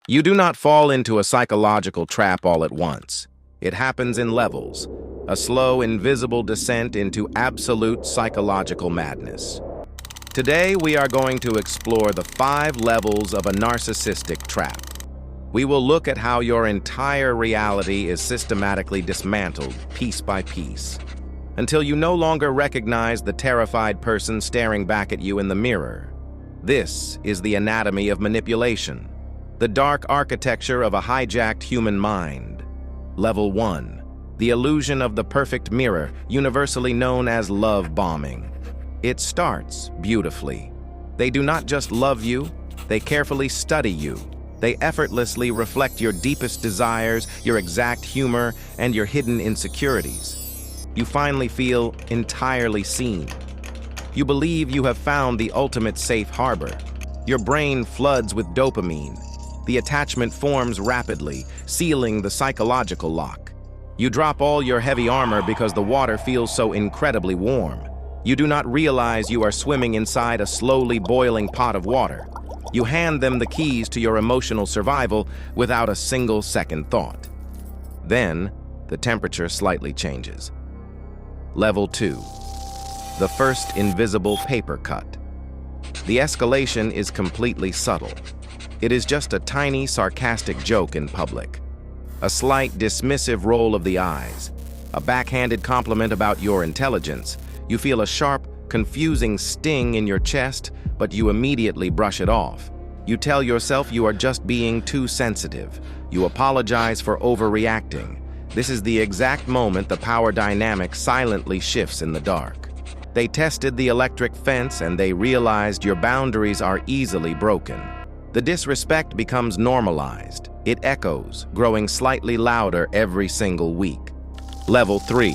You do not fall into a psychological trap all at once. It happens in levels, a slow, invisible descent into absolute psychological madness. Today, we are going to explore the 5 levels of a narcissistic trap. We will look at how your entire reality is systematically dismantled, piece by piece, until you no longer recognize the terrified person staring back at you in the mirror. This is the anatomy of manipulation, the dark architecture of a hijacked human mind. Level 1. The illusion of the perfect mirror, universally known as love bombing. It starts beautifully. They do not just love you, they carefully study you. They effortlessly reflect your deepest desires, your exact humor, and your hidden insecurities. You finally feel entirely seen. You believe you have found the ultimate safe harbor. Your brain floods with dopamine. The attachment forms rapidly, sealing the psychological lock. You drop all your heavy armor because the water feels so incredibly warm. You do not realize you are swimming inside a slowly boiling pot of water. You hand them the keys to your emotional survival without a single second thought. Then, the temperature slightly changes. Level 2. The first invisible paper cut. The escalation is completely subtle. It is just a tiny, sarcastic joke in public. A slight, dismissive roll of the eyes. A backhanded compliment about your intelligence. You feel a sharp, confusing sting in your chest, but you immediately brush it off. You tell yourself you are just being too sensitive. You apologize for overreacting. This is the exact moment the power dynamic silently shifts in the dark. They tested the electric fence and they realized your boundaries are easily broken. The disrespect becomes normalized. It echoes, growing slightly louder every single week. Level 3.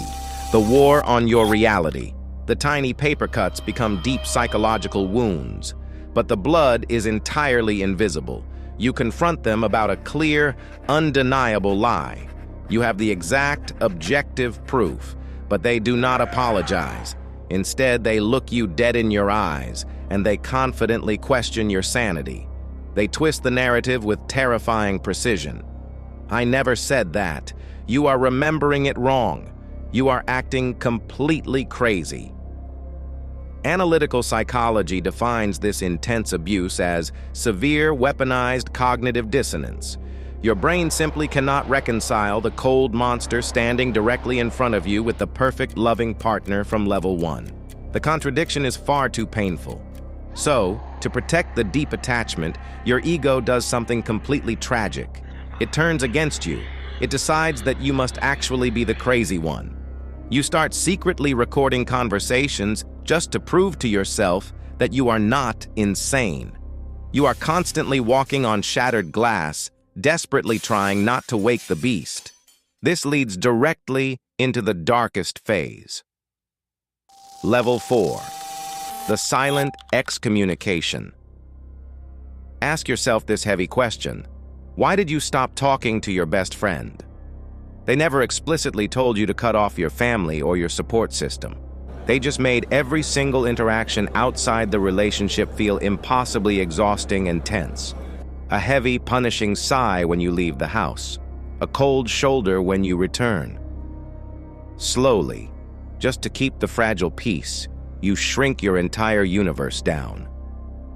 The war on your reality. The tiny paper cuts become deep psychological wounds, but the blood is entirely invisible. You confront them about a clear, undeniable lie. You have the exact, objective proof, but they do not apologize. Instead, they look you dead in your eyes, and they confidently question your sanity. They twist the narrative with terrifying precision. I never said that. You are remembering it wrong. You are acting completely crazy. Analytical psychology defines this intense abuse as severe weaponized cognitive dissonance. Your brain simply cannot reconcile the cold monster standing directly in front of you with the perfect loving partner from level 1. The contradiction is far too painful. So, to protect the deep attachment, your ego does something completely tragic. It turns against you. It decides that you must actually be the crazy one. You start secretly recording conversations just to prove to yourself that you are not insane. You are constantly walking on shattered glass, desperately trying not to wake the beast. This leads directly into the darkest phase. Level 4. The silent excommunication. Ask yourself this heavy question. Why did you stop talking to your best friend? They never explicitly told you to cut off your family or your support system. They just made every single interaction outside the relationship feel impossibly exhausting and tense. A heavy, punishing sigh when you leave the house. A cold shoulder when you return. Slowly, just to keep the fragile peace, you shrink your entire universe down.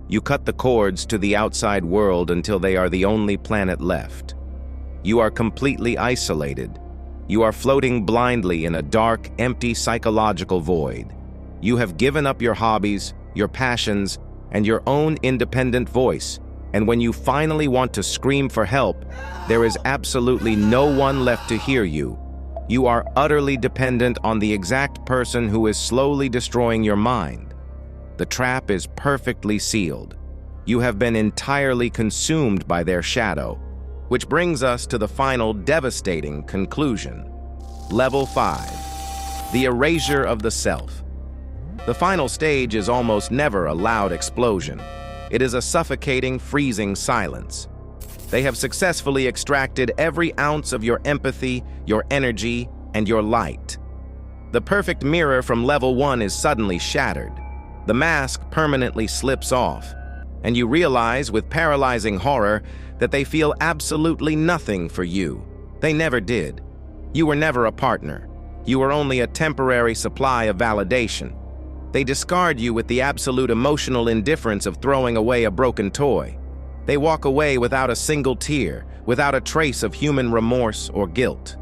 You cut the cords to the outside world until they are the only planet left. You are completely isolated. You are floating blindly in a dark, empty psychological void. You have given up your hobbies, your passions, and your own independent voice. And when you finally want to scream for help, there is absolutely no one left to hear you. You are utterly dependent on the exact person who is slowly destroying your mind. The trap is perfectly sealed. You have been entirely consumed by their shadow, which brings us to the final devastating conclusion. Level 5. The erasure of the self. The final stage is almost never a loud explosion. It is a suffocating, freezing silence. They have successfully extracted every ounce of your empathy, your energy, and your light. The perfect mirror from level 1 is suddenly shattered. The mask permanently slips off, and you realize with paralyzing horror that they feel absolutely nothing for you. They never did. You were never a partner. You were only a temporary supply of validation. They discard you with the absolute emotional indifference of throwing away a broken toy. They walk away without a single tear, without a trace of human remorse or guilt.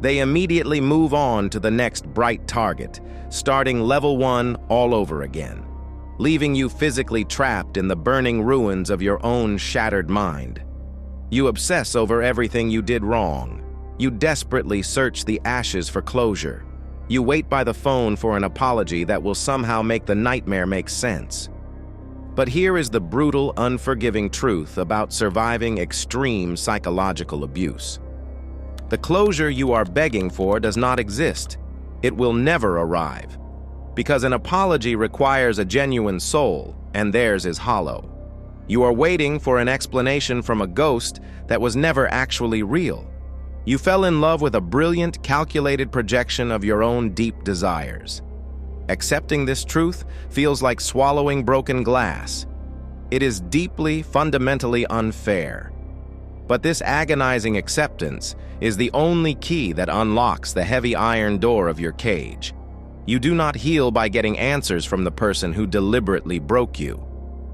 They immediately move on to the next bright target, starting level 1 all over again, leaving you physically trapped in the burning ruins of your own shattered mind. You obsess over everything you did wrong. You desperately search the ashes for closure. You wait by the phone for an apology that will somehow make the nightmare make sense. But here is the brutal, unforgiving truth about surviving extreme psychological abuse. The closure you are begging for does not exist. It will never arrive. Because an apology requires a genuine soul, and theirs is hollow. You are waiting for an explanation from a ghost that was never actually real. You fell in love with a brilliant, calculated projection of your own deep desires. Accepting this truth feels like swallowing broken glass. It is deeply, fundamentally unfair. But this agonizing acceptance is the only key that unlocks the heavy iron door of your cage. You do not heal by getting answers from the person who deliberately broke you.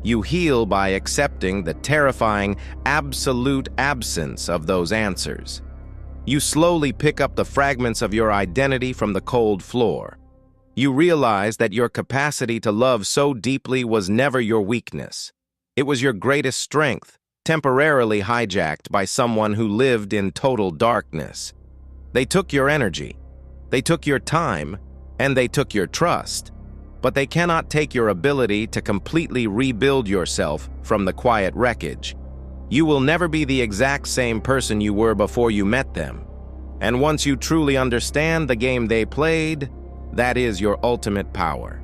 You heal by accepting the terrifying, absolute absence of those answers. You slowly pick up the fragments of your identity from the cold floor. You realize that your capacity to love so deeply was never your weakness. It was your greatest strength, temporarily hijacked by someone who lived in total darkness. They took your energy, they took your time, and they took your trust. But they cannot take your ability to completely rebuild yourself from the quiet wreckage. You will never be the exact same person you were before you met them. And once you truly understand the game they played, that is your ultimate power.